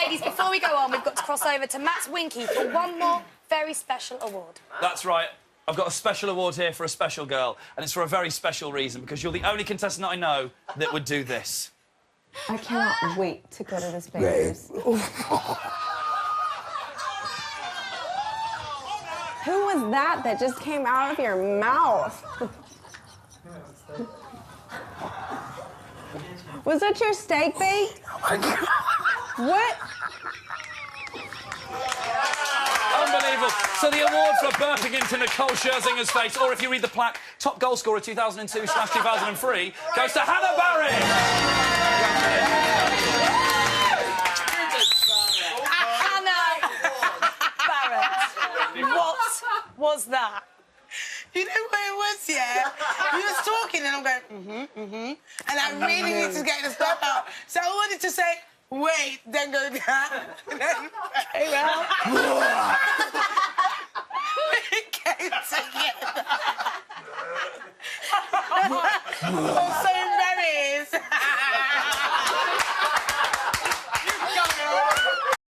Ladies, before we go on, we've got to cross over to Matt's Winky for one more very special award. That's right. I've got a special award here for a special girl, and it's for a very special reason, because you're the only contestant I know that would do this. I cannot wait to go to this place. Who was that just came out of your mouth? Was that your steak bake? What? Unbelievable. So the award for burping into Nicole Scherzinger's face, or if you read the plaque, top goal scorer 2002/2003, goes to Hannah Barrett. Hannah Barrett. What was that? You know what it was, yeah? You was talking and I'm going, and I really need to get the stuff out. So I wanted to say, wait, then go down, and then came out. It came together. I'm